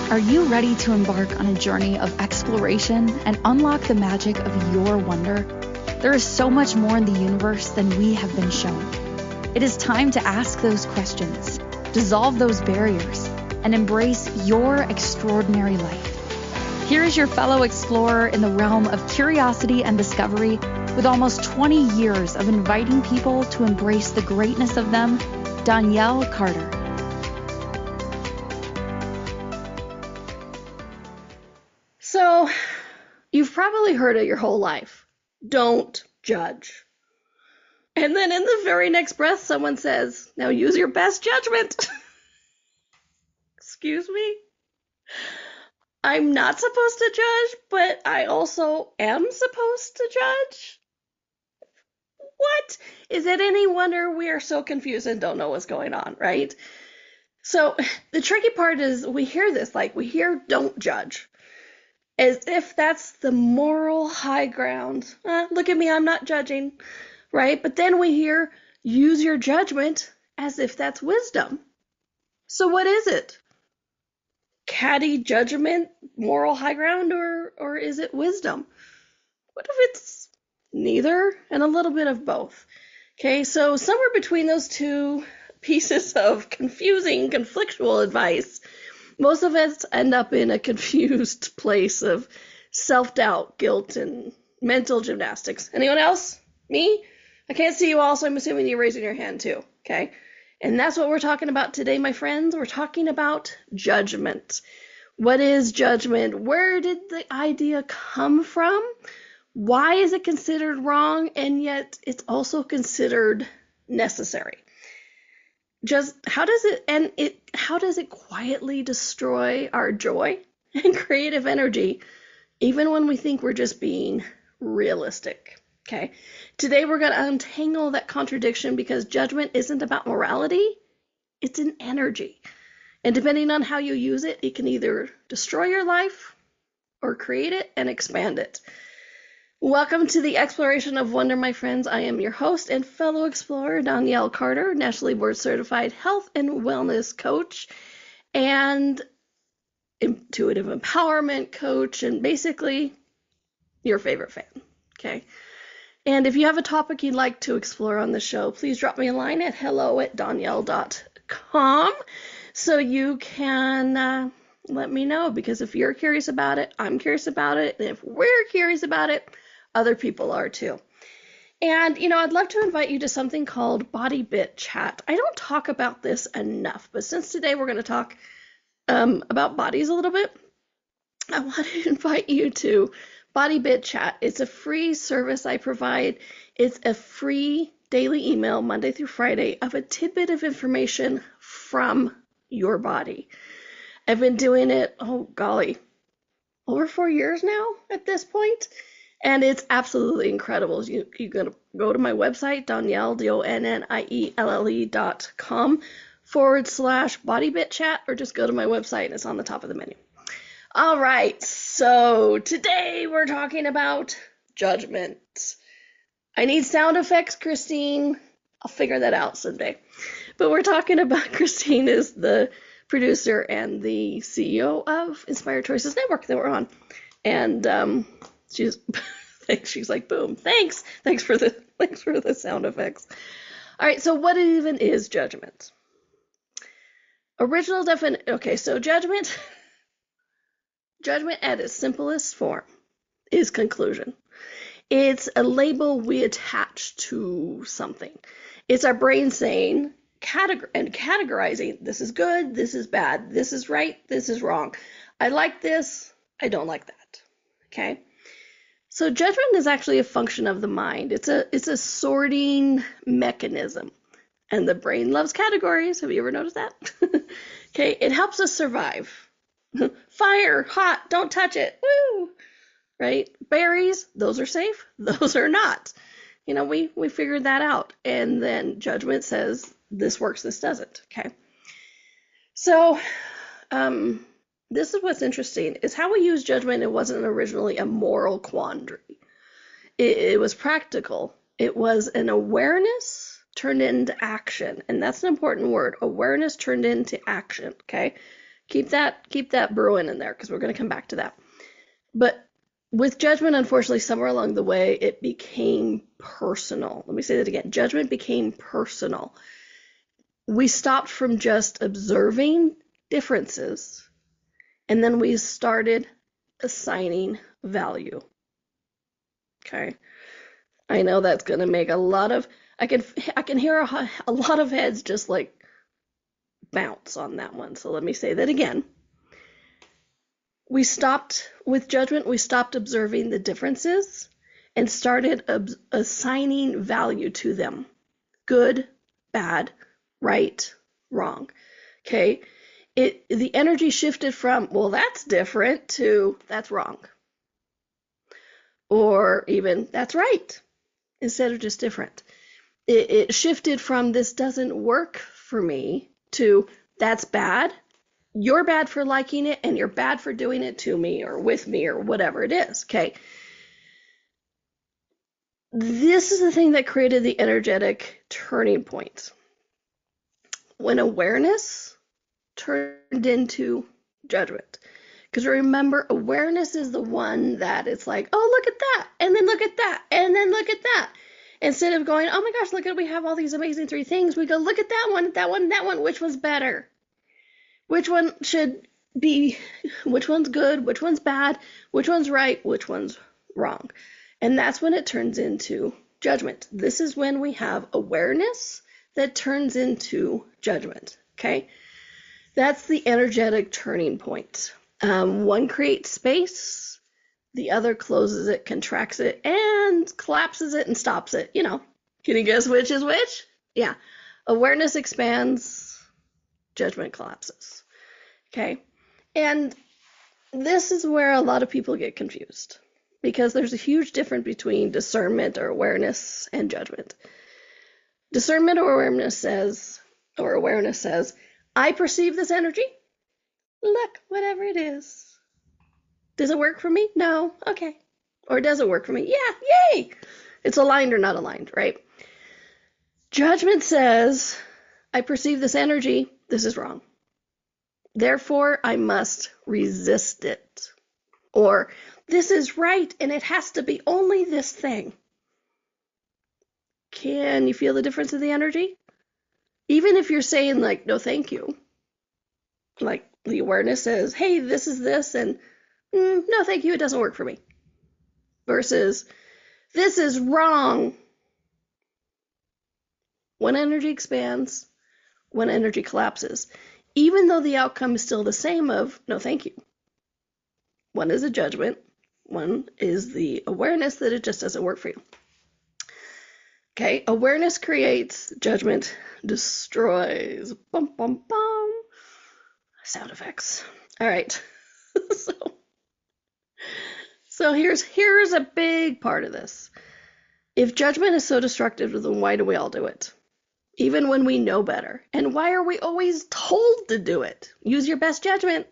Are you ready to embark on a journey of exploration and unlock the magic of your wonder? There is so much more in the universe than we have been shown. It is time to ask those questions, dissolve those barriers, and embrace your extraordinary life. Here is your fellow explorer in the realm of curiosity and discovery, with almost 20 years of inviting people to embrace the greatness of them, Donnielle Carter. So, you've probably heard it your whole life. Don't judge. And then in the very next breath, someone says, now use your best judgment. Excuse me? I'm not supposed to judge, but I also am supposed to judge? What? Is it any wonder we are so confused and don't know what's going on, right? So the tricky part is we hear this, we hear don't judge, as if that's the moral high ground. Look at me, I'm not judging, right? But then we hear use your judgment as if that's wisdom. So what is it? Catty judgment, moral high ground, or is it wisdom? What if it's neither and a little bit of both? Okay, so somewhere between those two pieces of confusing, conflictual advice, most of us end up in a confused place of self-doubt, guilt, and mental gymnastics. Anyone else? Me? I can't see you all, so I'm assuming you're raising your hand too, okay? And that's what we're talking about today, my friends. We're talking about judgment. What is judgment? Where did the idea come from? Why is it considered wrong, and yet it's also considered necessary? Just how does it quietly destroy our joy and creative energy, even when we think we're just being realistic? Okay. Today we're going to untangle that contradiction, because judgment isn't about morality, it's an energy. And depending on how you use it, it can either destroy your life or create it and expand it. Welcome to the exploration of wonder, my friends. I am your host and fellow explorer, Donnielle Carter, nationally board certified health and wellness coach and intuitive empowerment coach, and basically your favorite fan. Okay. And if you have a topic you'd like to explore on the show, please drop me a line at hello@donnielle.com so you can let me know, because if you're curious about it, I'm curious about it. And if we're curious about it, other people are too. And, I'd love to invite you to something called Body Bit Chat. I don't talk about this enough, but since today we're going to talk about bodies a little bit, I want to invite you to Body Bit Chat. It's a free service I provide. It's a free daily email, Monday through Friday, of a tidbit of information from your body. I've been doing it, over 4 years now at this point. And it's absolutely incredible. You're going to go to my website, Donnielle, DonnielleCom/bodybit chat, or just go to my website and it's on the top of the menu. All right, so today we're talking about judgment. I need sound effects, Christine. I'll figure that out someday. But we're talking about, Christine is the producer and the CEO of Inspired Choices Network that we're on. And she's like, boom, thanks for the sound effects. All right, so what even is judgment? Original definition. Okay, so judgment at its simplest form is conclusion. It's a label we attach to something. It's our brain saying categorizing, this is good, this is bad, this is right, this is wrong. I like this, I don't like that. Okay? So judgment is actually a function of the mind. It's a sorting mechanism. And the brain loves categories. Have you ever noticed that? Okay, it helps us survive. Fire, hot, don't touch it. Woo! Right? Berries, those are safe, those are not. We figured that out. And then judgment says this works, this doesn't. Okay. So this is what's interesting, is how we use judgment. It wasn't originally a moral quandary. It was practical. It was an awareness turned into action. And that's an important word. Awareness turned into action. Okay. Keep that brewing in there because we're going to come back to that. But with judgment, unfortunately, somewhere along the way, it became personal. Let me say that again. Judgment became personal. We stopped from just observing differences, and then we started assigning value. Okay. I know that's going to make a lot of, I can hear a lot of heads just like bounce on that one. So let me say that again. We stopped with judgment, we stopped observing the differences and started assigning value to them. Good, bad, right, wrong. Okay? The energy shifted from, well, that's different, to that's wrong. Or even, that's right, instead of just different. It shifted from, this doesn't work for me, to that's bad. You're bad for liking it, and you're bad for doing it to me or with me or whatever it is. Okay. This is the thing that created the energetic turning point. When awareness turned into judgment. Because remember, awareness is the one that it's like, oh, look at that, and then look at that, and then look at that. Instead of going, oh my gosh, look at, we have all these amazing 3 things, we go, look at that one, that one, that one, which one's better? Which one should be, which one's good, which one's bad, which one's right, which one's wrong? And that's when it turns into judgment. This is when we have awareness that turns into judgment, okay? That's the energetic turning point. One creates space, the other closes it, contracts it, and collapses it and stops it. You know, can you guess which is which? Yeah. Awareness expands, judgment collapses. Okay. And this is where a lot of people get confused, because there's a huge difference between discernment or awareness and judgment. Discernment or awareness says, I perceive this energy. Look, whatever it is. Does it work for me? No. Okay. Or does it work for me? Yeah. Yay. It's aligned or not aligned, right? Judgment says, I perceive this energy. This is wrong. Therefore, I must resist it. Or, this is right, and it has to be only this thing. Can you feel the difference in the energy? Even if you're saying, like, no, thank you. Like, the awareness says, hey, this is this, and no, thank you, it doesn't work for me. Versus, this is wrong. One energy expands, one energy collapses. Even though the outcome is still the same of, no, thank you. One is a judgment. One is the awareness that it just doesn't work for you. Okay, awareness creates, judgment destroys. Bum, bum, bum. Sound effects. All right. So here's a big part of this. If judgment is so destructive, then why do we all do it? Even when we know better. And why are we always told to do it? Use your best judgment.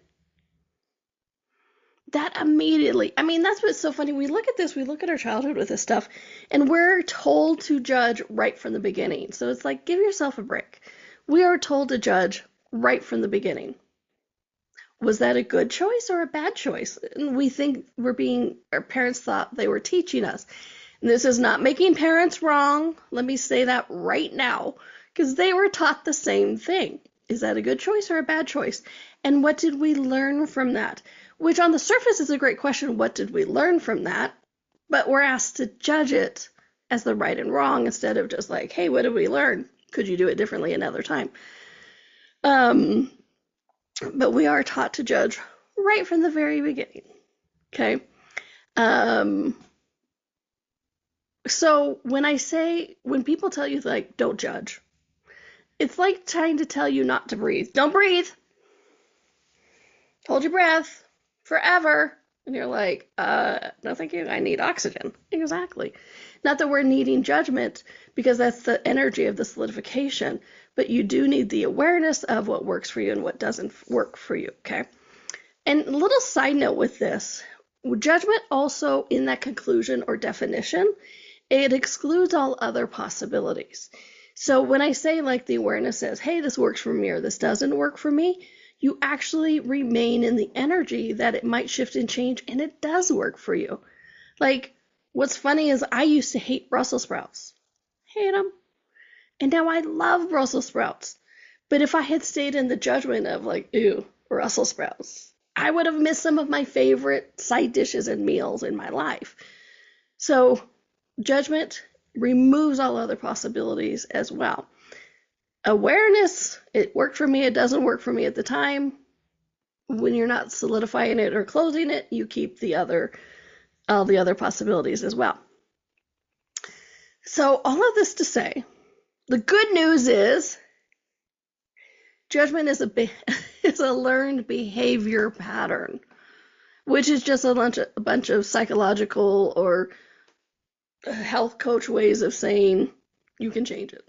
That immediately, I mean, that's what's so funny. We look at this, we look at our childhood with this stuff, and we're told to judge right from the beginning. So it's like, give yourself a break. We are told to judge right from the beginning. Was that a good choice or a bad choice? And we think our parents thought they were teaching us. And this is not making parents wrong. Let me say that right now, because they were taught the same thing. Is that a good choice or a bad choice? And what did we learn from that? Which on the surface is a great question. What did we learn from that? But we're asked to judge it as the right and wrong instead of just like, hey, what did we learn? Could you do it differently another time? But we are taught to judge right from the very beginning. Okay. So when people tell you like, don't judge, it's like trying to tell you not to breathe. Don't breathe. Hold your breath forever. And you're like, no, thank you. I need oxygen. Exactly. Not that we're needing judgment, because that's the energy of the solidification, but you do need the awareness of what works for you and what doesn't work for you. Okay. And a little side note with this, judgment also in that conclusion or definition, it excludes all other possibilities. So when I say like the awareness says, hey, this works for me or this doesn't work for me, you actually remain in the energy that it might shift and change, and it does work for you. Like, what's funny is I used to hate Brussels sprouts. Hate them. And now I love Brussels sprouts. But if I had stayed in the judgment of like, ew, Brussels sprouts, I would have missed some of my favorite side dishes and meals in my life. So judgment removes all other possibilities as well. Awareness, it worked for me, it doesn't work for me at the time. When you're not solidifying it or closing it, you keep all the other possibilities as well. So all of this to say, the good news is judgment is a learned behavior pattern, which is just a bunch of psychological or health coach ways of saying you can change it.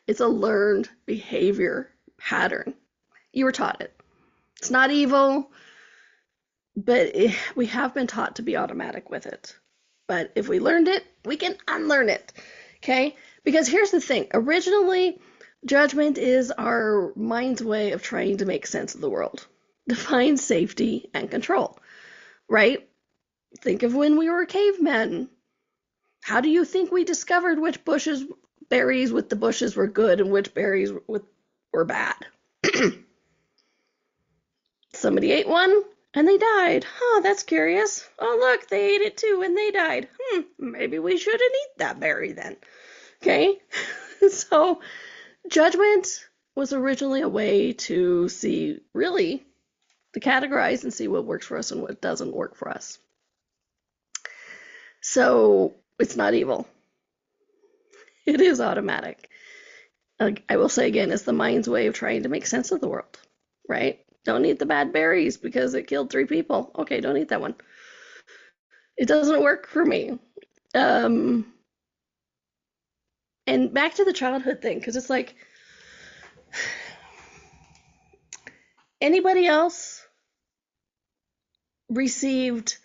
It's a learned behavior pattern. You were taught it. It's not evil, but we have been taught to be automatic with it. But if we learned it, we can unlearn it. Okay? Because here's the thing. Originally, judgment is our mind's way of trying to make sense of the world, to find safety and control, right? Think of when we were cavemen. How do you think we discovered which berries with the bushes were good and which berries were bad? Somebody ate one and they died. Huh, that's curious. Oh, look, they ate it too and they died. Maybe we shouldn't eat that berry then. Okay? So, judgment was originally a way to see, really, to categorize and see what works for us and what doesn't work for us. So, it's not evil. It is automatic. I will say again, it's the mind's way of trying to make sense of the world, right? Don't eat the bad berries because it killed 3 people. Okay, don't eat that one. It doesn't work for me. And back to the childhood thing, because it's like, anybody else received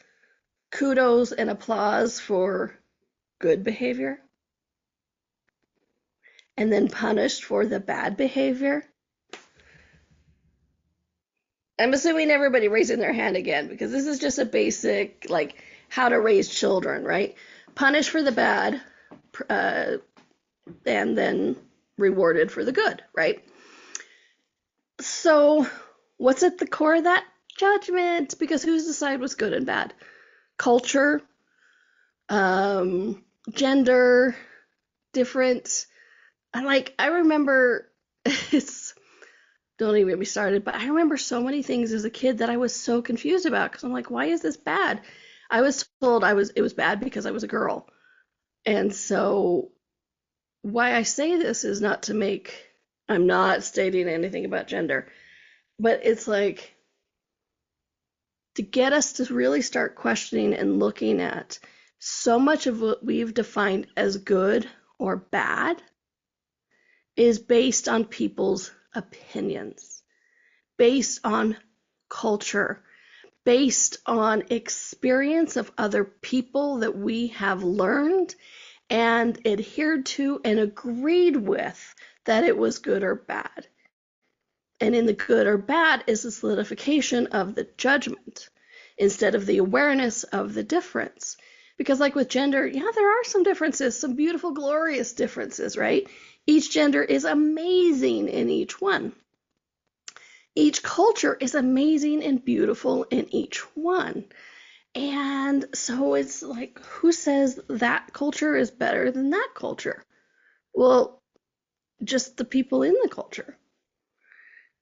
kudos and applause for good behavior and then punished for the bad behavior? I'm assuming everybody raising their hand again, because this is just a basic, like, how to raise children, right? Punish for the bad, and then rewarded for the good, right? So what's at the core of that? Judgment, because who's decide what's good and bad? Culture, gender, different. I remember, don't even get me started, but I remember so many things as a kid that I was so confused about, because I'm like, why is this bad? I was told it was bad because I was a girl. And so why I say this is not to make, I'm not stating anything about gender, but it's like to get us to really start questioning and looking at so much of what we've defined as good or bad is based on people's opinions, based on culture, based on experience of other people that we have learned and adhered to and agreed with that it was good or bad. And in the good or bad is the solidification of the judgment instead of the awareness of the difference. Because like with gender, yeah, there are some differences, some beautiful, glorious differences, right? Each gender is amazing in each one. Each culture is amazing and beautiful in each one. And so it's like, who says that culture is better than that culture? Well, just the people in the culture.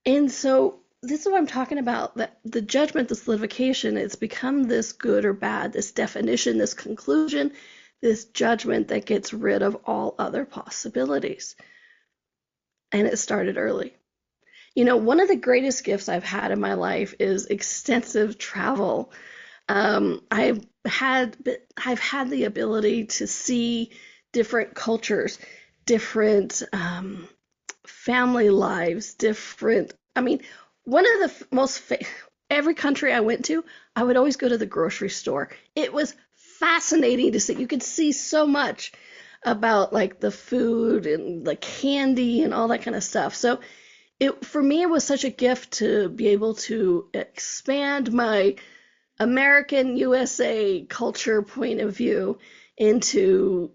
And so this is what I'm talking about, that the judgment, the solidification, it's become this good or bad, this definition, this conclusion, this judgment that gets rid of all other possibilities. And it started early. You know, one of the greatest gifts I've had in my life is extensive travel. I've had the ability to see different cultures, different family lives, one of the every country I went to, I would always go to the grocery store. It was fascinating to see. You could see so much about like the food and the candy and all that kind of stuff. So for me, it was such a gift to be able to expand my American USA culture point of view into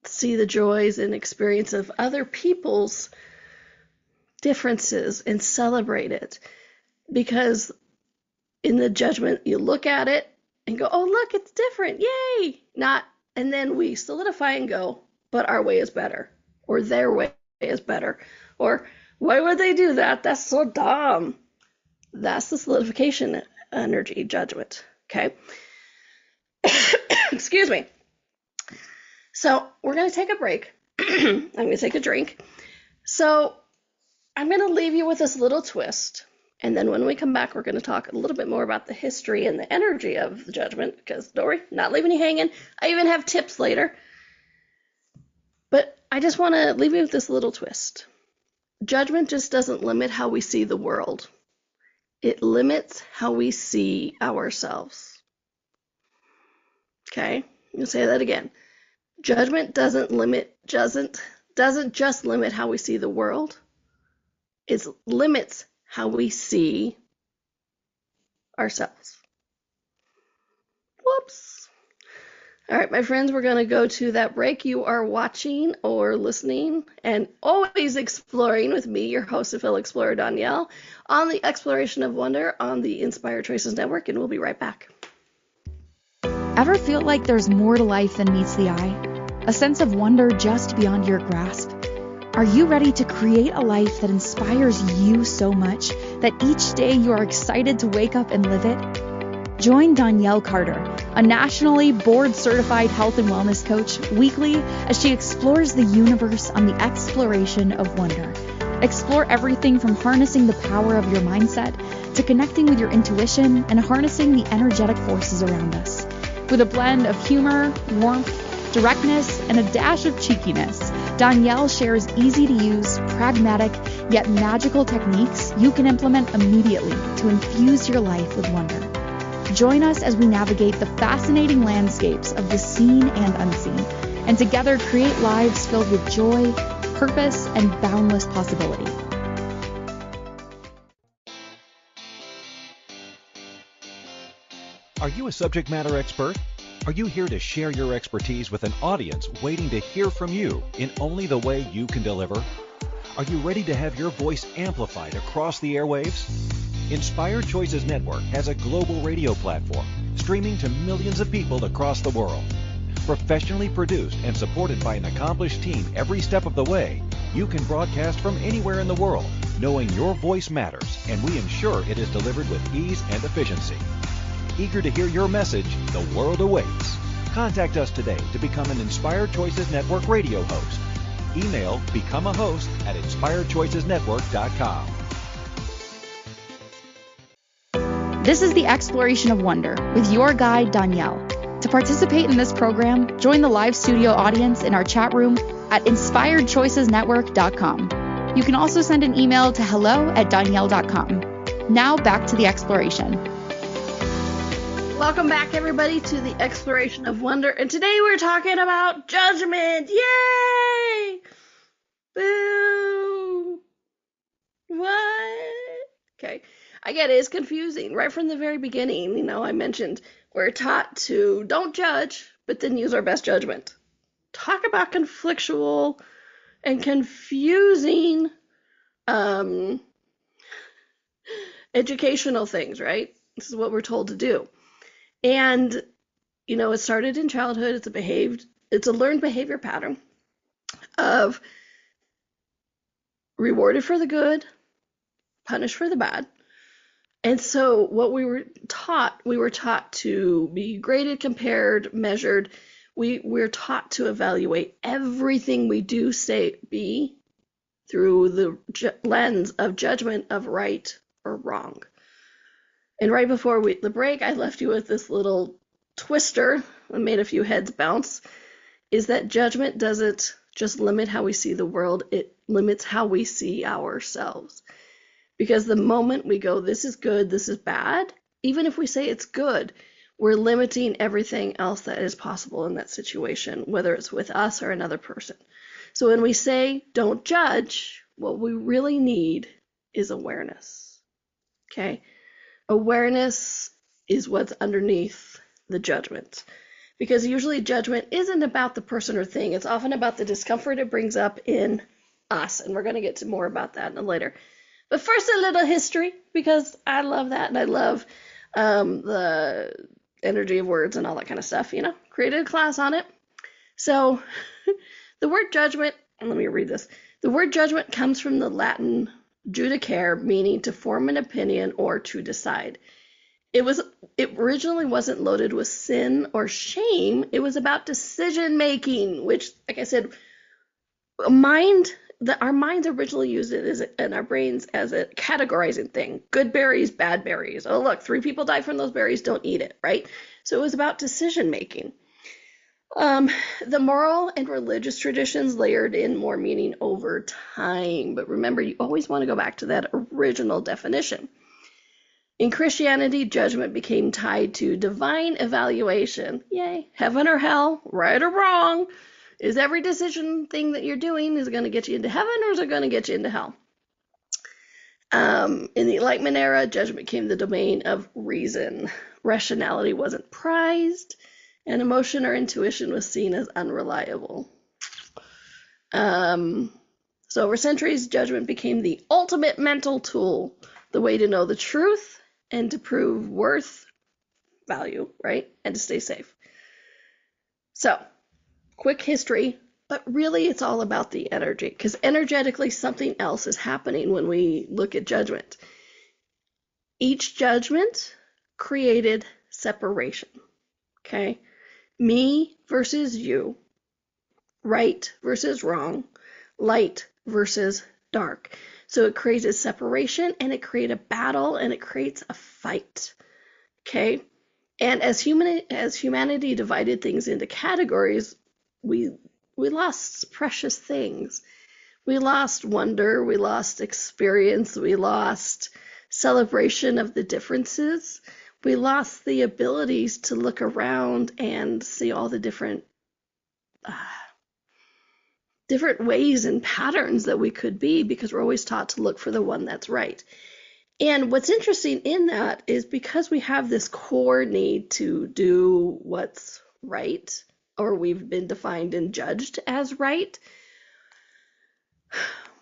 see the joys and experience of other people's differences and celebrate it. Because in the judgment, you look at it and go, oh, look, it's different. Yay. And then we solidify and go, but our way is better, or their way is better, or why would they do that? That's so dumb. That's the solidification energy judgment. Okay. Excuse me. So we're going to take a break. I'm going to take a drink. So I'm going to leave you with this little twist. And then when we come back, we're going to talk a little bit more about the history and the energy of the judgment, because don't worry, not leaving you hanging. I even have tips later. But I just want to leave you with this little twist. Judgment just doesn't limit how we see the world. It limits how we see ourselves. Okay? I'm going to say that again. Judgment doesn't just limit how we see the world. It limits how we see ourselves. Whoops. All right, my friends, we're going to go to that break. You are watching or listening and always exploring with me, your host and fellow explorer, Donnielle, on the Exploration of Wonder on the Inspired Choices Network, and we'll be right back. Ever feel like there's more to life than meets the eye? A sense of wonder just beyond your grasp? Are you ready to create a life that inspires you so much that each day you are excited to wake up and live it? Join Donnielle Carter, a nationally board-certified health and wellness coach, weekly as she explores the universe on the Exploration of Wonder. Explore everything from harnessing the power of your mindset to connecting with your intuition and harnessing the energetic forces around us. With a blend of humor, warmth, directness, and a dash of cheekiness, Donnielle shares easy-to-use, pragmatic, yet magical techniques you can implement immediately to infuse your life with wonder. Join us as we navigate the fascinating landscapes of the seen and unseen, and together create lives filled with joy, purpose, and boundless possibility. Are you a subject matter expert? Are you here to share your expertise with an audience waiting to hear from you in only the way you can deliver? Are you ready to have your voice amplified across the airwaves? Inspired Choices Network has a global radio platform streaming to millions of people across the world. Professionally produced and supported by an accomplished team every step of the way, you can broadcast from anywhere in the world, knowing your voice matters, and we ensure it is delivered with ease and efficiency. Eager to hear your message, the world awaits. Contact us today to become an Inspired Choices Network radio host. Email become a host at inspiredchoicesnetwork.com. This is the Exploration of Wonder with your guide, Donnielle. To participate in this program, join the live studio audience in our chat room at inspiredchoicesnetwork.com. You can also send an email to hello@donnielle.com. Now back to the exploration. Welcome back, everybody, to the Exploration of Wonder. And today we're talking about judgment. Yay! Boo! What? Okay. I get it. It's confusing. Right from the very beginning, I mentioned we're taught to don't judge, but then use our best judgment. Talk about conflictual and confusing educational things, right? This is what we're told to do. And, it started in childhood. It's a learned behavior pattern of rewarded for the good, punished for the bad. And so what we were taught to be graded, compared, measured. We're taught to evaluate everything we do, say, be through the lens of judgment of right or wrong. And right before the break, I left you with this little twister that made a few heads bounce, is that judgment doesn't just limit how we see the world, it limits how we see ourselves. Because the moment we go, this is good, this is bad, even if we say it's good, we're limiting everything else that is possible in that situation, whether it's with us or another person. So when we say don't judge, what we really need is awareness. Okay? Awareness is what's underneath the judgment. Because usually judgment isn't about the person or thing. It's often about the discomfort it brings up in us. And we're going to get to more about that later. But first, a little history, because I love that. And I love the energy of words and all that kind of stuff, Created a class on it. So the word judgment, and let me read this. The word judgment comes from the Latin judicare, meaning to form an opinion or to decide. It originally wasn't loaded with sin or shame. It was about decision making, which, like I said, our minds originally used it in our brains as a categorizing thing. Good berries, bad berries. Oh, look, 3 people died from those berries. Don't eat it, right? So it was about decision making. The moral and religious traditions layered in more meaning over time. But remember, you always want to go back to that original definition. In Christianity, judgment became tied to divine evaluation. Yay. Heaven or hell, right or wrong. Is every decision thing that you're doing, is it going to get you into heaven or is it going to get you into hell? In the Enlightenment era, judgment became the domain of reason. Rationality wasn't prized, and emotion or intuition was seen as unreliable. So over centuries, judgment became the ultimate mental tool, the way to know the truth and to prove worth, value, right? And to stay safe. So, quick history, but really it's all about the energy, because energetically something else is happening when we look at judgment. Each judgment created separation, okay? Me versus you, right versus wrong, light versus dark. So it creates a separation, and it creates a battle, and it creates a fight, okay? And as humanity divided things into categories, we lost precious things. We lost wonder, we lost experience, we lost celebration of the differences. We lost the abilities to look around and see all the different ways and patterns that we could be, because we're always taught to look for the one that's right. And what's interesting in that is because we have this core need to do what's right, or we've been defined and judged as right,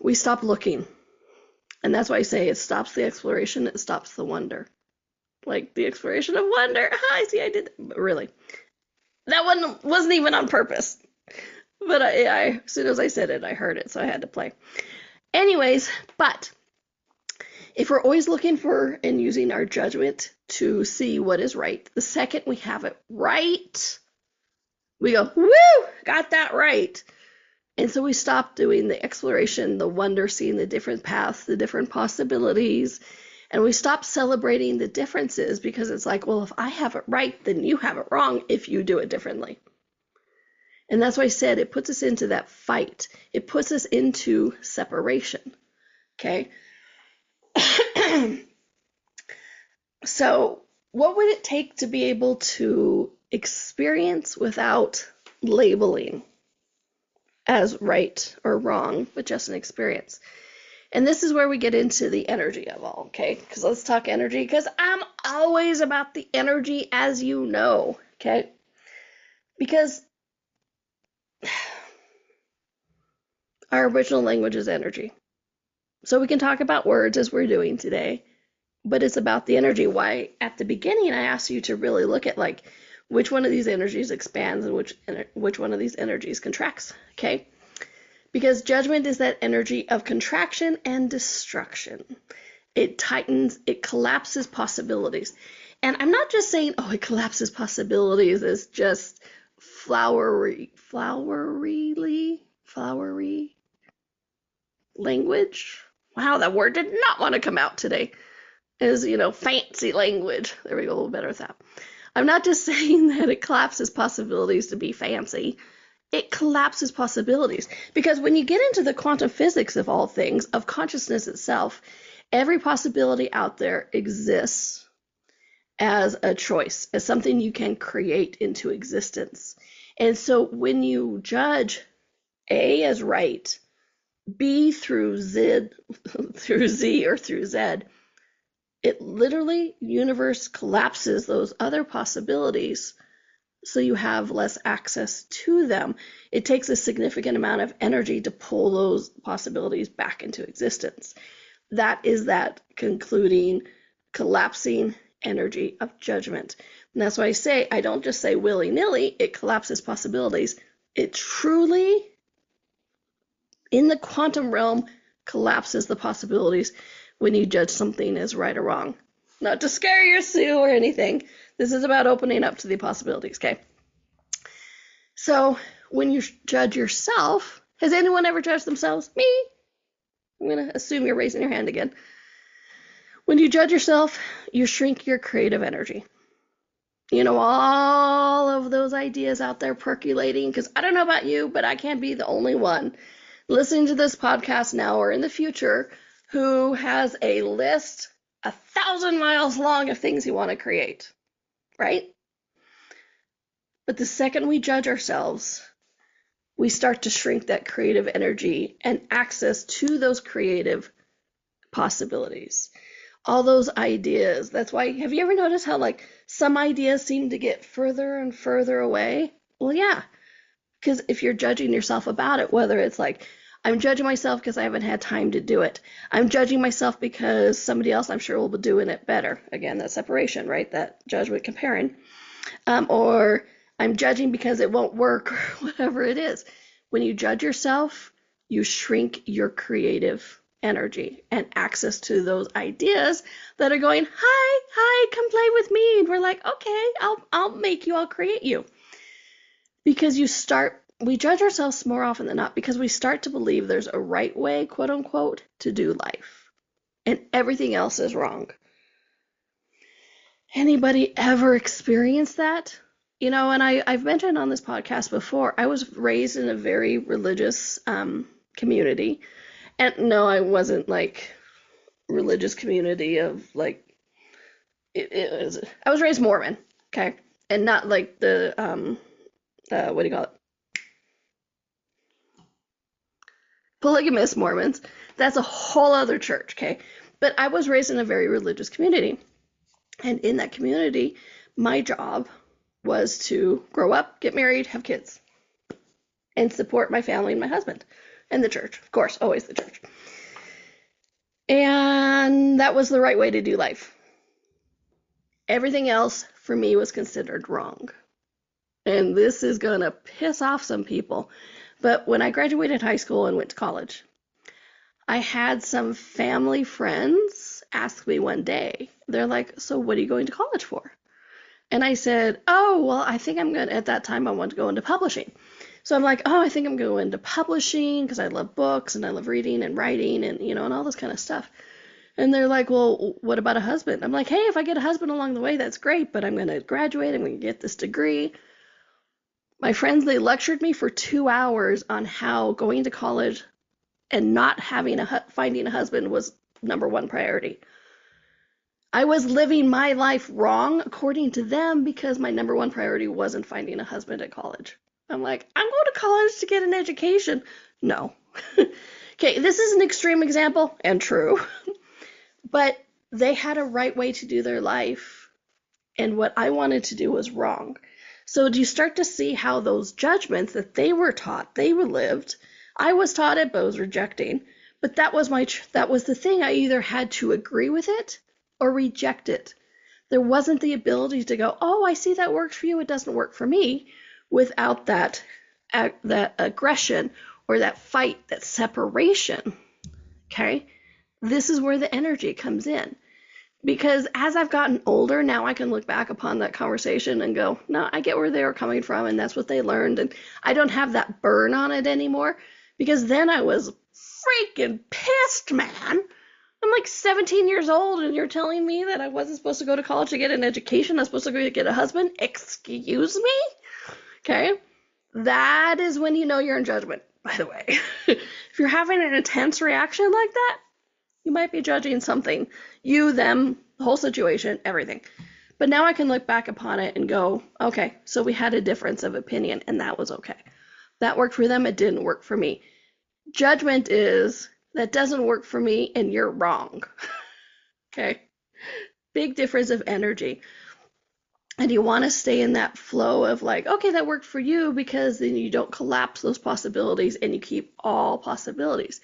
we stop looking. And that's why I say it stops the exploration, it stops the wonder. Like the exploration of wonder. I see, I did that. But really, that one wasn't even on purpose. But I as soon as I said it, I heard it, so I had to play. Anyways, but if we're always looking for and using our judgment to see what is right, the second we have it right, we go, woo, got that right. And so we stop doing the exploration, the wonder, seeing the different paths, the different possibilities, and we stop celebrating the differences, because it's like, well, if I have it right, then you have it wrong if you do it differently. And that's why I said it puts us into that fight. It puts us into separation, okay? So what would it take to be able to experience without labeling as right or wrong, but just an experience? And this is where we get into the energy of all, okay? Because let's talk energy, because I'm always about the energy, as you know, okay? Because our original language is energy. So we can talk about words as we're doing today, but it's about the energy. Why at the beginning I asked you to really look at like which one of these energies expands and which one of these energies contracts, okay? Because judgment is that energy of contraction and destruction. It tightens, it collapses possibilities. And I'm not just saying, oh, it collapses possibilities as just flowery language. Wow, that word did not want to come out today. As, fancy language. There we go, a little better with that. I'm not just saying that it collapses possibilities to be fancy. It collapses possibilities. Because when you get into the quantum physics of all things, of consciousness itself, every possibility out there exists as a choice, as something you can create into existence. And so when you judge A as right B through Z, through Z or through Z, it literally, universe collapses those other possibilities so you have less access to them. It takes a significant amount of energy to pull those possibilities back into existence. That is that concluding, collapsing energy of judgment. And that's why I say, I don't just say willy-nilly, it collapses possibilities. It truly, in the quantum realm, collapses the possibilities when you judge something as right or wrong. Not to scare you, Sue, or anything. This is about opening up to the possibilities, okay? So when you judge yourself, has anyone ever judged themselves? Me? I'm going to assume you're raising your hand again. When you judge yourself, you shrink your creative energy. You know, all of those ideas out there percolating, because I don't know about you, but I can't be the only one listening to this podcast now or in the future who has a list 1,000 miles long of things you want to create, right? But the second we judge ourselves, we start to shrink that creative energy and access to those creative possibilities. All those ideas. That's why, have you ever noticed how like some ideas seem to get further and further away? Well, yeah, because if you're judging yourself about it, whether it's like, I'm judging myself because I haven't had time to do it. I'm judging myself because somebody else I'm sure will be doing it better. Again, that separation, right? That judgment comparing. Or I'm judging because it won't work or whatever it is. When you judge yourself, you shrink your creative energy and access to those ideas that are going, hi, come play with me. And we're like, okay, I'll make you, I'll create you. Because we judge ourselves more often than not because we start to believe there's a right way, quote unquote, to do life. And everything else is wrong. Anybody ever experienced that? You know, and I've mentioned on this podcast before, I was raised in a very religious community. And no, I wasn't like religious community of like, I was raised Mormon, okay? And not like the, what do you call it? Polygamous Mormons. That's a whole other church, okay? But I was raised in a very religious community. And in that community, my job was to grow up, get married, have kids, and support my family and my husband. And the church, of course, always the church. And that was the right way to do life. Everything else for me was considered wrong. And this is going to piss off some people. But when I graduated high school and went to college, I had some family friends ask me one day, they're like, so what are you going to college for? And I said, oh, well, I think I'm going to, at that time, I wanted to go into publishing. So I'm like, oh, I think I'm going into publishing because I love books and I love reading and writing and, you know, and all this kind of stuff. And they're like, well, what about a husband? I'm like, hey, if I get a husband along the way, that's great, but I'm going to graduate, I'm going to get this degree. My friends, they lectured me for 2 hours on how going to college and not finding a husband was number one priority. I was living my life wrong according to them because my number one priority wasn't finding a husband at college. I'm like, I'm going to college to get an education. No. Okay, this is an extreme example and true, but they had a right way to do their life, and what I wanted to do was wrong. So do you start to see how those judgments that they were taught, they were lived? I was taught it, but I was rejecting. But that was the thing. I either had to agree with it or reject it. There wasn't the ability to go, oh, I see that works for you, it doesn't work for me, without that aggression or that fight, that separation. Okay? This is where the energy comes in. Because as I've gotten older, now I can look back upon that conversation and go, no, I get where they were coming from, and that's what they learned, and I don't have that burn on it anymore, because then I was freaking pissed, man. I'm like 17 years old, and you're telling me that I wasn't supposed to go to college to get an education, I was supposed to go get a husband? Excuse me? Okay? That is when you know you're in judgment, by the way. If you're having an intense reaction like that, you might be judging something. You, them, the whole situation, everything. But now I can look back upon it and go, okay, so we had a difference of opinion, and that was okay. That worked for them, it didn't work for me. Judgment is, that doesn't work for me and you're wrong. Okay? Big difference of energy. And you want to stay in that flow of like, okay, that worked for you, because then you don't collapse those possibilities and you keep all possibilities.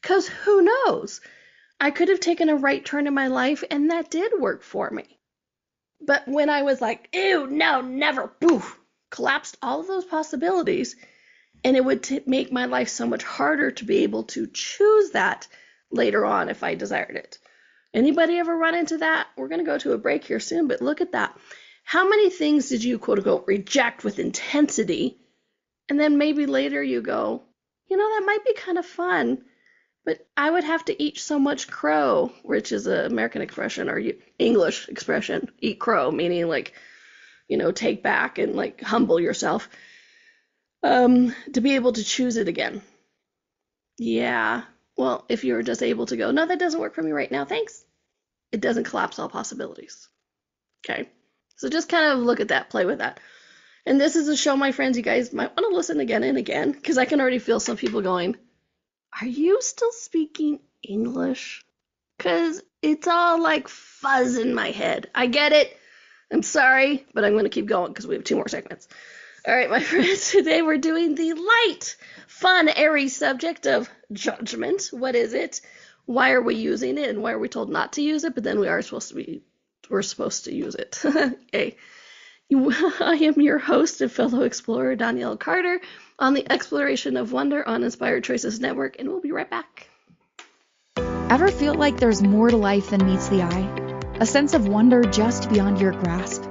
Because who knows? I could have taken a right turn in my life and that did work for me. But when I was like, ew, no, never, poof, collapsed all of those possibilities, and it would make my life so much harder to be able to choose that later on if I desired it. Anybody ever run into that? We're going to go to a break here soon, but look at that. How many things did you, quote unquote, reject with intensity? And then maybe later you go, that might be kind of fun, but I would have to eat so much crow, which is an American expression or English expression, eat crow, meaning like, take back and like humble yourself, to be able to choose it again. Yeah. Well, if you were just able to go, no, that doesn't work for me right now, thanks. It doesn't collapse all possibilities. Okay. So just kind of look at that, play with that. And this is a show, my friends, you guys might want to listen again and again, because I can already feel some people going, are you still speaking English? Because it's all like fuzz in my head. I get it. I'm sorry, but I'm going to keep going because we have 2 more segments. All right, my friends, today we're doing the light, fun, airy subject of judgment. What is it? Why are we using it? And why are we told not to use it? But then we're supposed to use it. Okay. I am your host and fellow explorer, Donnielle Carter, on the Exploration of Wonder on Inspired Choices Network, and we'll be right back. Ever feel like there's more to life than meets the eye? A sense of wonder just beyond your grasp?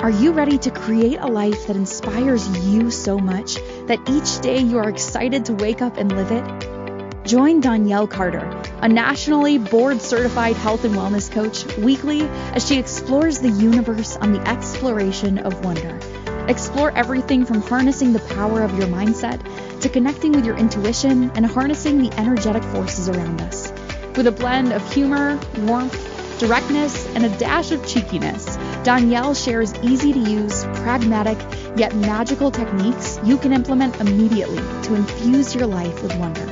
Are you ready to create a life that inspires you so much that each day you are excited to wake up and live it? Join Donnielle Carter, a nationally board-certified health and wellness coach, weekly as she explores the universe on the exploration of wonder. Explore everything from harnessing the power of your mindset to connecting with your intuition and harnessing the energetic forces around us. With a blend of humor, warmth, directness, and a dash of cheekiness, Donnielle shares easy-to-use, pragmatic, yet magical techniques you can implement immediately to infuse your life with wonder.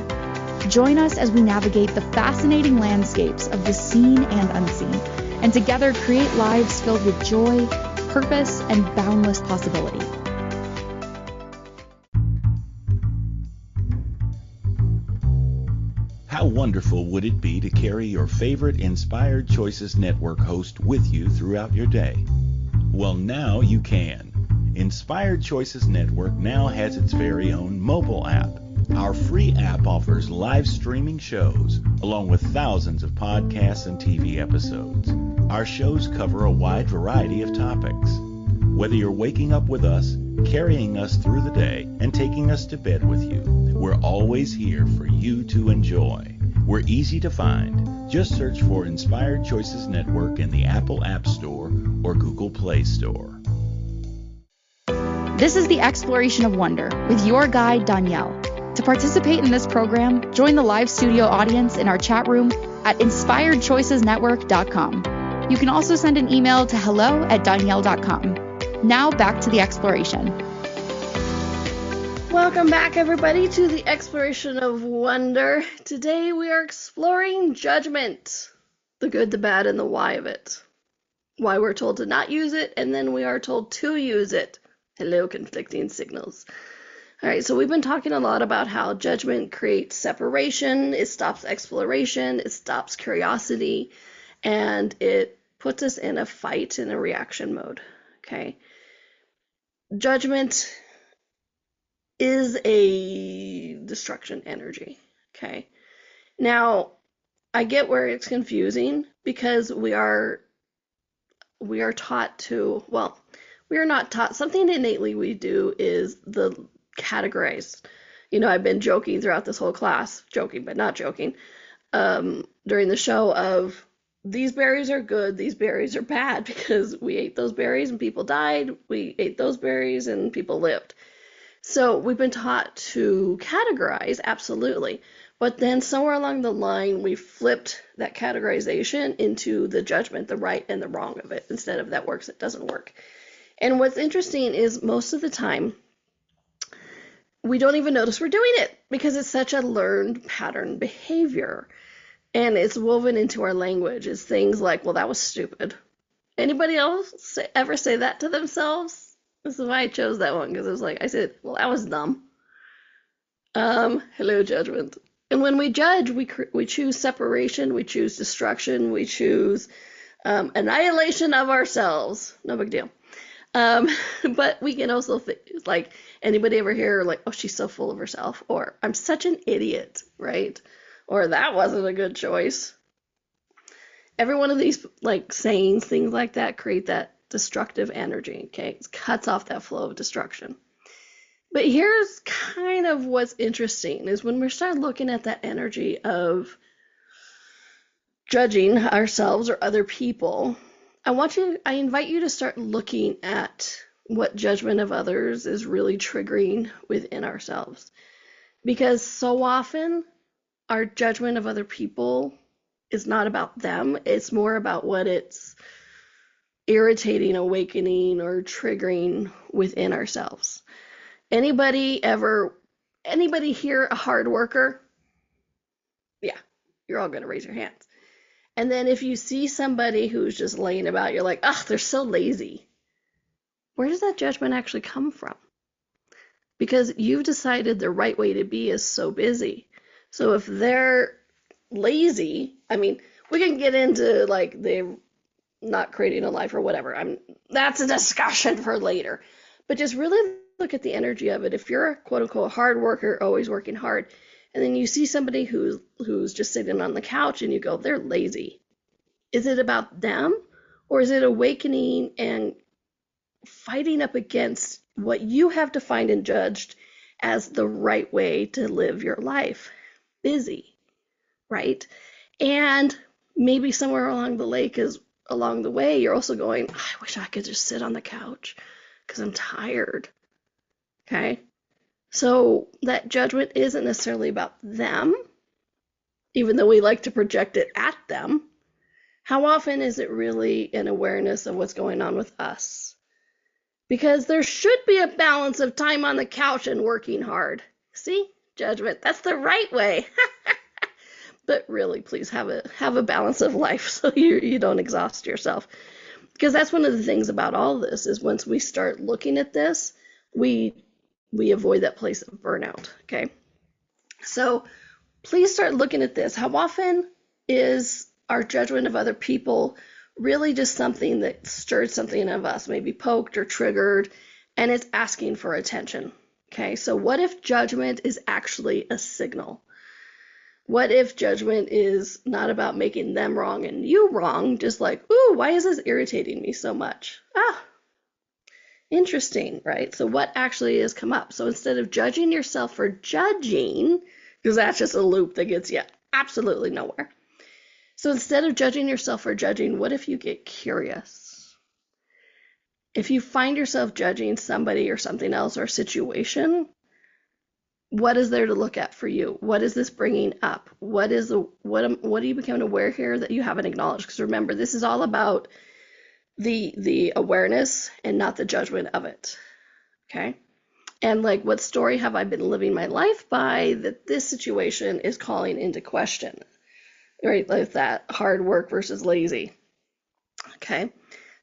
Join us as we navigate the fascinating landscapes of the seen and unseen, and together create lives filled with joy, purpose, and boundless possibility. How wonderful would it be to carry your favorite Inspired Choices Network host with you throughout your day? Well, now you can. Inspired Choices Network now has its very own mobile app. Our free app offers live streaming shows, along with thousands of podcasts and TV episodes. Our shows cover a wide variety of topics. Whether you're waking up with us, carrying us through the day, and taking us to bed with you, we're always here for you to enjoy. We're easy to find. Just search for Inspired Choices Network in the Apple App Store or Google Play Store. This is the Exploration of Wonder with your guide, Donnielle. To participate in this program, join the live studio audience in our chat room at inspiredchoicesnetwork.com. You can also send an email to hello@donnielle.com. Now back to the exploration. Welcome back, everybody, to the Exploration of Wonder. Today we are exploring judgment, the good, the bad, and the why of it. Why we're told to not use it, and then we are told to use it. Hello, conflicting signals. All right, so we've been talking a lot about how judgment creates separation, it stops exploration, it stops curiosity, and it puts us in a fight and a reaction mode, okay? Judgment is a destruction energy, okay? Now, I get where it's confusing because we are taught to, well, we are not taught, something innately we do is the categorize. I've been joking throughout this whole class, joking but not joking, during the show of these berries are good, these berries are bad, because we ate those berries and people died, we ate those berries and people lived. So we've been taught to categorize, absolutely, but then somewhere along the line we flipped that categorization into the judgment, the right and the wrong of it, instead of that works, it doesn't work. And what's interesting is most of the time, we don't even notice we're doing it because it's such a learned pattern behavior. And it's woven into our language. It's things like, well, that was stupid. Anybody else ever say that to themselves? This is why I chose that one, because it was like, I said, well, that was dumb. Hello, judgment. And when we judge, we choose separation, we choose destruction, we choose annihilation of ourselves. No big deal. But we can also think, like, anybody ever hear, like, oh, she's so full of herself, or I'm such an idiot, right? Or that wasn't a good choice. Every one of these, like, sayings, things like that, create that destructive energy, okay? It cuts off that flow of destruction. But here's kind of what's interesting is when we start looking at that energy of judging ourselves or other people, I invite you to start looking at what judgment of others is really triggering within ourselves. Because so often our judgment of other people is not about them. It's more about what it's irritating, awakening, or triggering within ourselves. Anybody here a hard worker? Yeah, you're all going to raise your hands. And then if you see somebody who's just laying about, you're like, oh, they're so lazy. Where does that judgment actually come from? Because you've decided the right way to be is so busy. So if they're lazy, I mean, we can get into like they're not creating a life or whatever. That's a discussion for later. But just really look at the energy of it. If you're a quote unquote hard worker, always working hard, and then you see somebody who's just sitting on the couch and you go, they're lazy. Is it about them, or is it awakening and fighting up against what you have defined and judged as the right way to live your life? Busy, right? And maybe somewhere along the way, you're also going, I wish I could just sit on the couch because I'm tired. Okay? So that judgment isn't necessarily about them, even though we like to project it at them. How often is it really an awareness of what's going on with us? Because there should be a balance of time on the couch and working hard. See? Judgment. That's the right way. But really, please have a balance of life so you don't exhaust yourself. Because that's one of the things about all this is once we start looking at this, we avoid that place of burnout, okay? So please start looking at this. How often is our judgment of other people really just something that stirred something of us, maybe poked or triggered, and it's asking for attention, okay? So what if judgment is actually a signal? What if judgment is not about making them wrong and you wrong, just like, ooh, why is this irritating me so much? Interesting, right? So what actually has come up? So instead of judging yourself for judging, because that's just a loop that gets you absolutely nowhere. So instead of judging yourself for judging, what if you get curious? If you find yourself judging somebody or something else or a situation, what is there to look at for you? What is this bringing up? What are you becoming aware here that you haven't acknowledged? Because remember, this is all about the awareness and not the judgment of it. Okay? And like, what story have I been living my life by that this situation is calling into question? Right? Like that hard work versus lazy. Okay?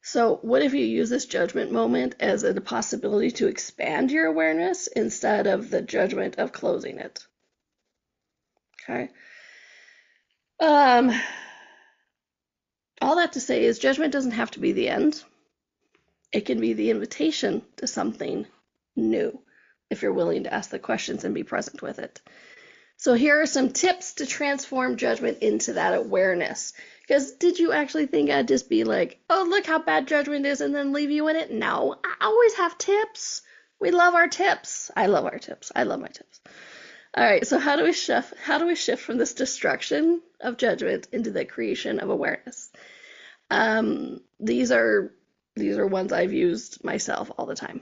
So what if you use this judgment moment as a possibility to expand your awareness instead of the judgment of closing it? Okay. All that to say is judgment doesn't have to be the end. It can be the invitation to something new if you're willing to ask the questions and be present with it. So here are some tips to transform judgment into that awareness. Because did you actually think I'd just be like, oh, look how bad judgment is and then leave you in it? No, I always have tips. We love our tips. I love our tips. I love my tips. All right, so how do we shift from this destruction of judgment into the creation of awareness? These are ones I've used myself all the time.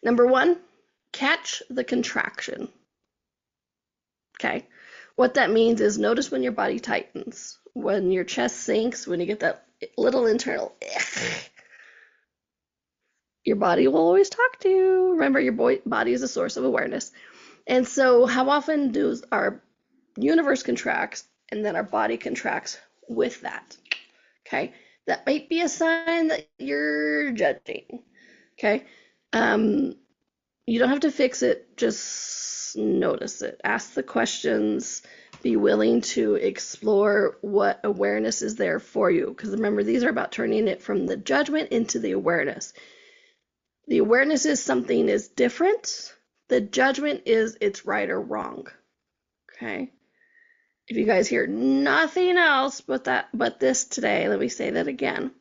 Number 1, catch the contraction. Okay, what that means is notice when your body tightens, when your chest sinks, when you get that little internal your body will always talk to you. Remember, your body is a source of awareness. And so how often does our universe contracts and then our body contracts with that? Okay. That might be a sign that you're judging. Okay. You don't have to fix it, just notice it. Ask the questions, be willing to explore what awareness is there for you. Because remember, these are about turning it from the judgment into the awareness. The awareness is something is different. The judgment is it's right or wrong. Okay? If you guys hear nothing else but this today, let me say that again.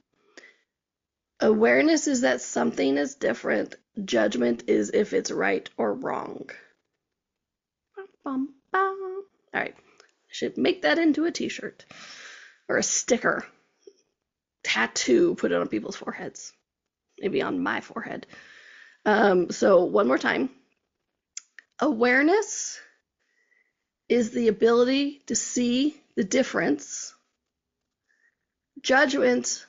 Awareness is that something is different. Judgment is if it's right or wrong. All right. I should make that into a t-shirt or a sticker. Tattoo, put it on people's foreheads. Maybe on my forehead. So one more time. Awareness is the ability to see the difference. Judgment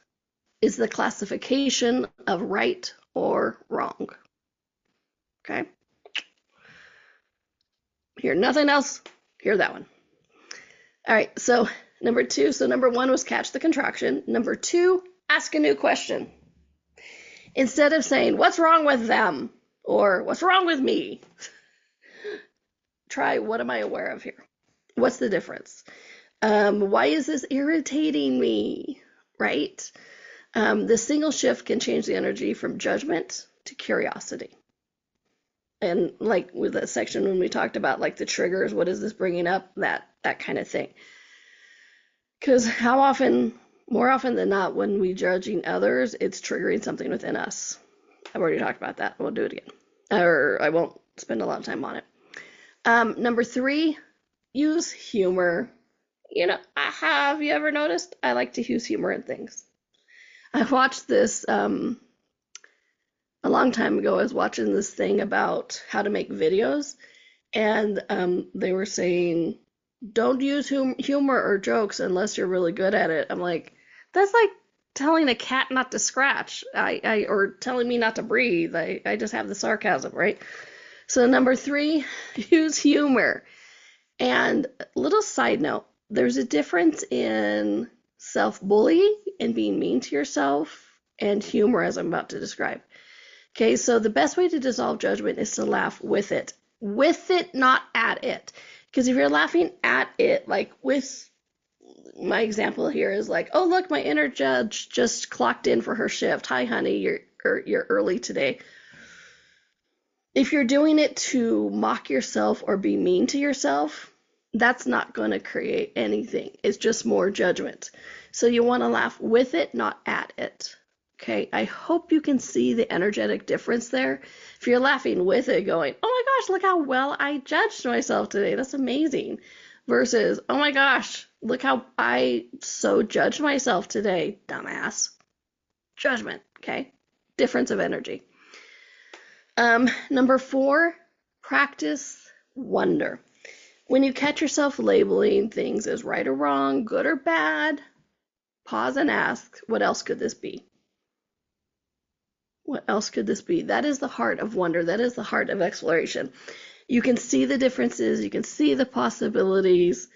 is the classification of right or wrong. Okay? Hear nothing else, hear that one. All right, so number 2. So number 1 was catch the contraction. Number 2, ask a new question. Instead of saying, what's wrong with them? Or what's wrong with me? Try, what am I aware of here? What's the difference? Why is this irritating me? Right? The single shift can change the energy from judgment to curiosity. And like with that section when we talked about like the triggers, what is this bringing up? That kind of thing. Because more often than not, when we judging others, it's triggering something within us. I've already talked about that. I won't do it again. Or I won't spend a lot of time on it. Number 3, use humor. You know, have you ever noticed? I like to use humor in things. I watched this a long time ago. I was watching this thing about how to make videos, and they were saying, don't use humor or jokes unless you're really good at it. I'm like, that's like telling a cat not to scratch, or telling me not to breathe. I just have the sarcasm, right? So number 3, use humor. And little side note, there's a difference in self-bullying and being mean to yourself and humor, as I'm about to describe. Okay, so the best way to dissolve judgment is to laugh with it, not at it. Because if you're laughing at it, like with my example here is like, oh, look, my inner judge just clocked in for her shift. Hi, honey, you're early today. If you're doing it to mock yourself or be mean to yourself, that's not going to create anything. It's just more judgment. So you want to laugh with it, not at it. Okay, I hope you can see the energetic difference there. If you're laughing with it, going, oh my gosh, look how well I judged myself today. That's amazing. Versus, oh my gosh, look how I so judged myself today, dumbass. Judgment, okay? Difference of energy. Number 4, practice wonder. When you catch yourself labeling things as right or wrong, good or bad, pause and ask, what else could this be? What else could this be? That is the heart of wonder. That is the heart of exploration. You can see the differences. You can see the possibilities.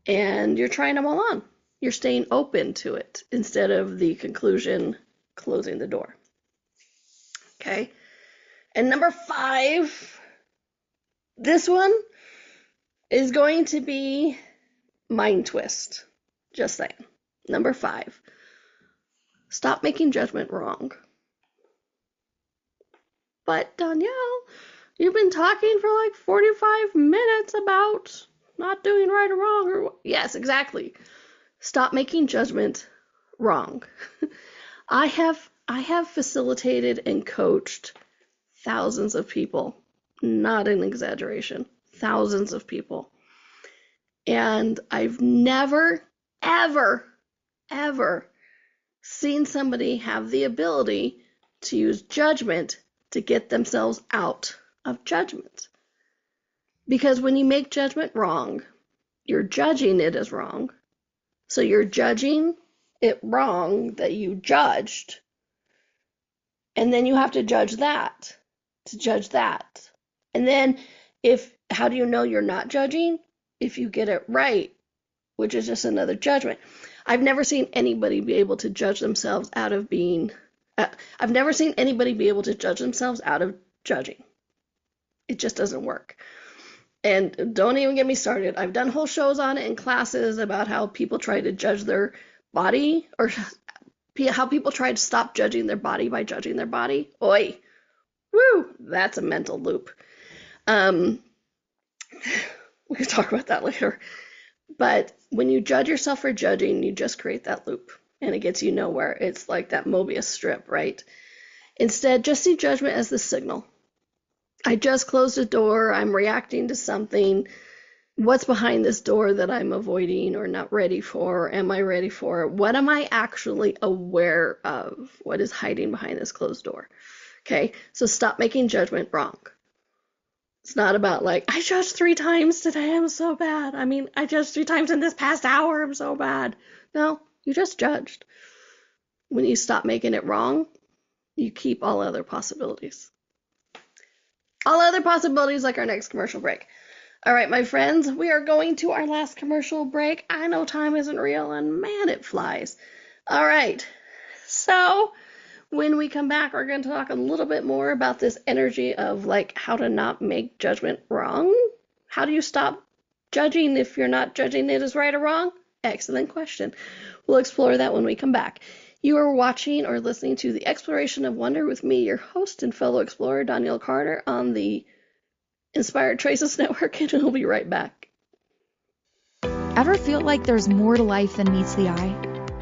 And you're trying them all on. You're staying open to it instead of the conclusion closing the door. Okay? And number 5, this one is going to be mind twist. Just saying. Number 5, stop making judgment wrong. But Donnielle, you've been talking for like 45 minutes about not doing right or wrong. Or yes, exactly. Stop making judgment wrong. I have facilitated and coached thousands of people. Not an exaggeration. Thousands of people. And I've never, ever, ever seen somebody have the ability to use judgment to get themselves out of judgment. Because when you make judgment wrong, you're judging it as wrong. So you're judging it wrong that you judged. And then you have to judge that, to judge that. And then How do you know you're not judging? If you get it right, which is just another judgment. I've never seen anybody be able to judge themselves out of I've never seen anybody be able to judge themselves out of judging. It just doesn't work. And don't even get me started. I've done whole shows on it in classes about how people try to judge their body, or how people try to stop judging their body by judging their body. Oi, woo, that's a mental loop. We can talk about that later. But when you judge yourself for judging, you just create that loop, and it gets you nowhere. It's like that Mobius strip, right? Instead, just see judgment as the signal. I just closed a door. I'm reacting to something. What's behind this door that I'm avoiding or not ready for? Am I ready for? What am I actually aware of? What is hiding behind this closed door? Okay, so stop making judgment wrong. It's not about like, I judged 3 times today, I'm so bad. I mean, I judged 3 times in this past hour, I'm so bad. No, you just judged. When you stop making it wrong, you keep all other possibilities. All other possibilities, like our next commercial break. All right, my friends, we are going to our last commercial break. I know time isn't real, and man, it flies. All right, so when we come back, we're going to talk a little bit more about this energy of like how to not make judgment wrong. How do you stop judging if you're not judging it as right or wrong? Excellent question. We'll explore that when we come back. You are watching or listening to The Exploration of Wonder with me, your host and fellow explorer, Donnielle Carter, on the Inspired Choices Network, and we'll be right back. Ever feel like there's more to life than meets the eye?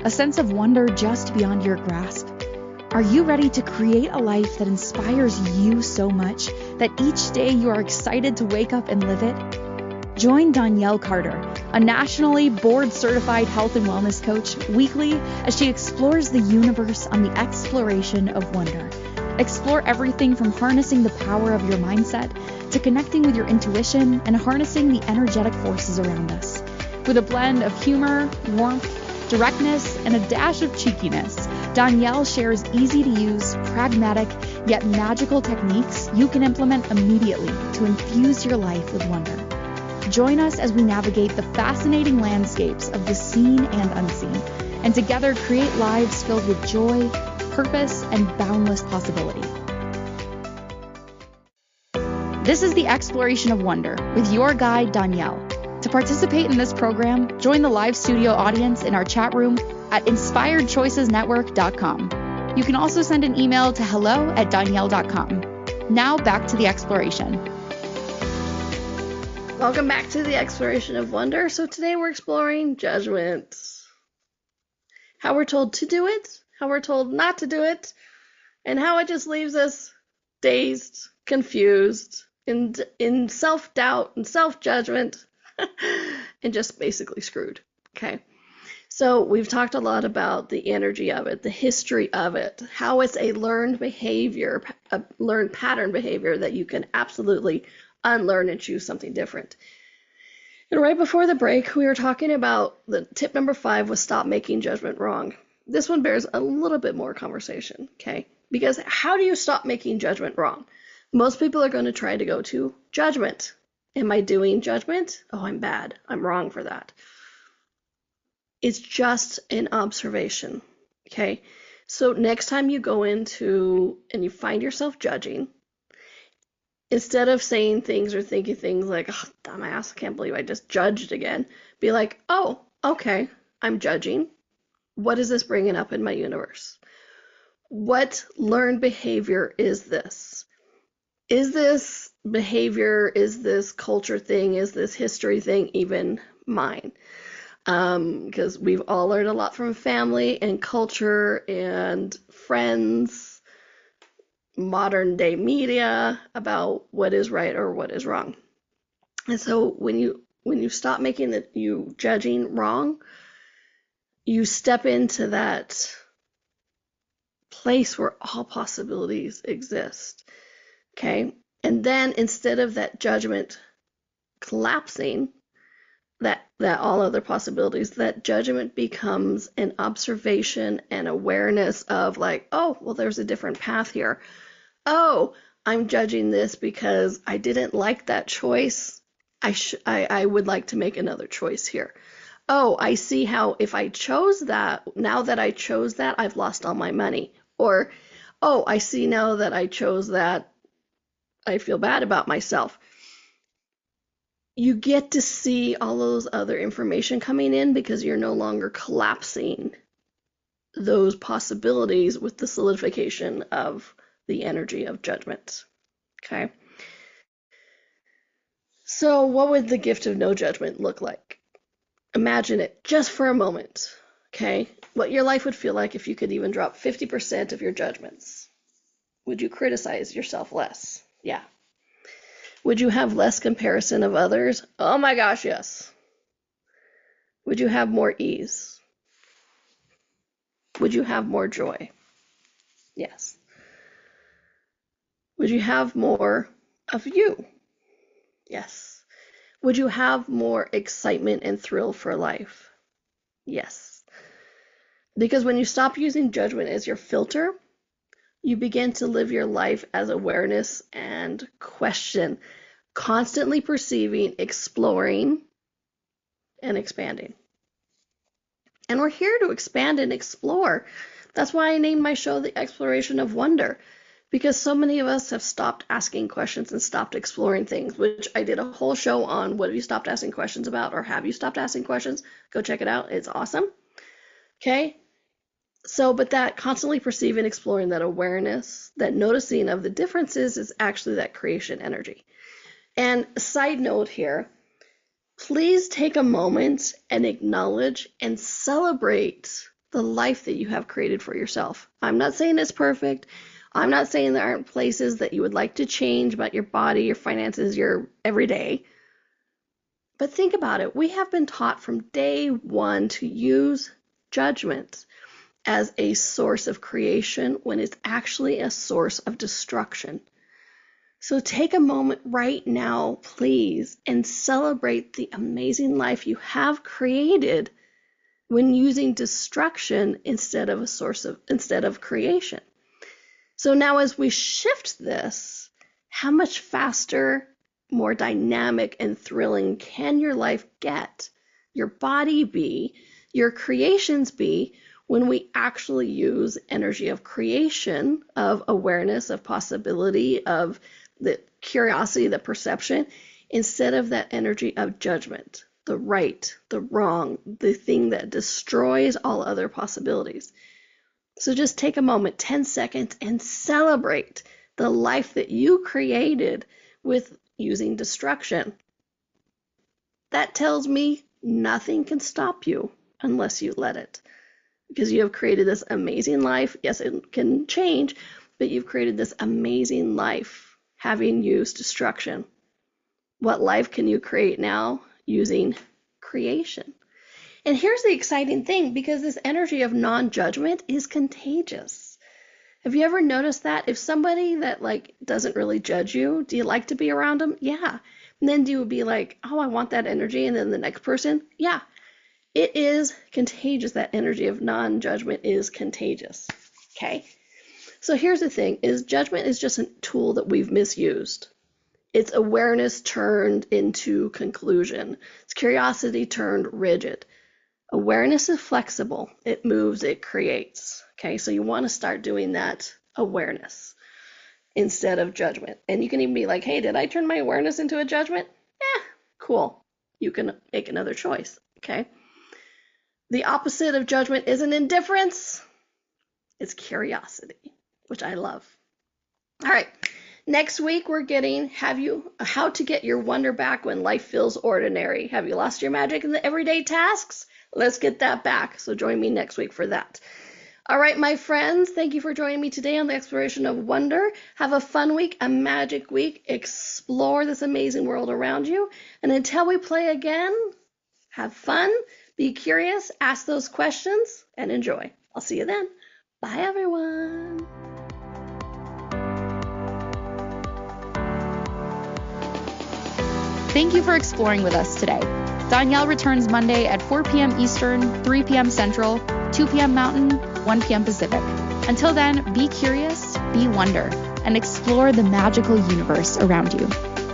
A sense of wonder just beyond your grasp? Are you ready to create a life that inspires you so much that each day you are excited to wake up and live it? Join Donnielle Carter, a nationally board-certified health and wellness coach, weekly as she explores the universe on the exploration of wonder. Explore everything from harnessing the power of your mindset to connecting with your intuition and harnessing the energetic forces around us. With a blend of humor, warmth, directness, and a dash of cheekiness, Donnielle shares easy-to-use, pragmatic, yet magical techniques you can implement immediately to infuse your life with wonder. Join us as we navigate the fascinating landscapes of the seen and unseen, and together create lives filled with joy, purpose, and boundless possibility. This is the Exploration of Wonder with your guide, Donnielle. To participate in this program, join the live studio audience in our chat room at inspiredchoicesnetwork.com. You can also send an email to hello@donnielle.com. Now back to the exploration. Welcome back to the Exploration of Wonder. So today we're exploring judgment. How we're told to do it, how we're told not to do it, and how it just leaves us dazed, confused, in self-doubt and self-judgment, and just basically screwed. Okay. So we've talked a lot about the energy of it, the history of it, how it's a learned behavior, a learned pattern behavior that you can absolutely unlearn and choose something different. And right before the break, we were talking about the tip number 5 was stop making judgment wrong. This one bears a little bit more conversation, okay? Because how do you stop making judgment wrong? Most people are going to try to go to judgment. Am I doing judgment? Oh, I'm bad. I'm wrong for that. It's just an observation, okay? So next time you go into and you find yourself judging, instead of saying things or thinking things like, oh, dumbass, I can't believe I just judged again, be like, oh, okay, I'm judging. What is this bringing up in my universe? What learned behavior is this? Is this behavior, is this culture thing, is this history thing even mine? Because we've all learned a lot from family and culture and friends, modern day media about what is right or what is wrong. And so when you stop making you judging wrong, you step into that place where all possibilities exist. Okay? And then instead of that judgment collapsing, that all other possibilities, that judgment becomes an observation and awareness of like, oh, well, there's a different path here. Oh, I'm judging this because I didn't like that choice. I would like to make another choice here. Oh, I see how if I chose that, now that I chose that, I've lost all my money. Or, oh, I see now that I chose that, I feel bad about myself. You get to see all those other information coming in because you're no longer collapsing those possibilities with the solidification of the energy of judgment. Okay? So what would the gift of no judgment look like? Imagine it just for a moment. Okay? What your life would feel like if you could even drop 50% of your judgments. Would you criticize yourself less? Yeah. Would you have less comparison of others? Oh my gosh, yes. Would you have more ease? Would you have more joy? Yes. Would you have more of you? Yes. Would you have more excitement and thrill for life? Yes. Because when you stop using judgment as your filter, you begin to live your life as awareness and question, constantly perceiving, exploring, and expanding. And we're here to expand and explore. That's why I named my show The Exploration of Wonder, because so many of us have stopped asking questions and stopped exploring things, which I did a whole show on what have you stopped asking questions about, or have you stopped asking questions? Go check it out. It's awesome. Okay? So, but that constantly perceiving, exploring, that awareness, that noticing of the differences is actually that creation energy. And side note here, please take a moment and acknowledge and celebrate the life that you have created for yourself. I'm not saying it's perfect. I'm not saying there aren't places that you would like to change about your body, your finances, your everyday. But think about it. We have been taught from day one to use judgment as a source of creation when it's actually a source of destruction. So take a moment right now, please, and celebrate the amazing life you have created when using destruction instead of creation. So now as we shift this, how much faster, more dynamic and thrilling can your life get, your body be, your creations be, when we actually use energy of creation, of awareness, of possibility, of the curiosity, the perception, instead of that energy of judgment, the right, the wrong, the thing that destroys all other possibilities. So just take a moment, 10 seconds, and celebrate the life that you created with using destruction. That tells me nothing can stop you unless you let it. Because you have created this amazing life. Yes, it can change, but you've created this amazing life having used destruction. What life can you create now using creation? And here's the exciting thing, because this energy of non-judgment is contagious. Have you ever noticed that? If somebody that doesn't really judge you, do you like to be around them? Yeah. And then do you be like, oh, I want that energy, and then the next person? Yeah. It is contagious. That energy of non-judgment is contagious. Okay? So here's the thing, is judgment is just a tool that we've misused. It's awareness turned into conclusion. It's curiosity turned rigid. Awareness is flexible. It moves, it creates. Okay, so you want to start doing that awareness instead of judgment. And you can even be like, hey, did I turn my awareness into a judgment? Yeah, cool. You can make another choice. Okay. The opposite of judgment isn't indifference. It's curiosity, which I love. All right. Next week, we're getting how to get your wonder back when life feels ordinary. Have you lost your magic in the everyday tasks? Let's get that back. So join me next week for that. All right, my friends, thank you for joining me today on the Exploration of Wonder. Have a fun week, a magic week. Explore this amazing world around you. And until we play again, have fun, be curious, ask those questions, and enjoy. I'll see you then. Bye, everyone. Thank you for exploring with us today. Donnielle returns Monday at 4 p.m. Eastern, 3 p.m. Central, 2 p.m. Mountain, 1 p.m. Pacific. Until then, be curious, be wonder. and explore the magical universe around you.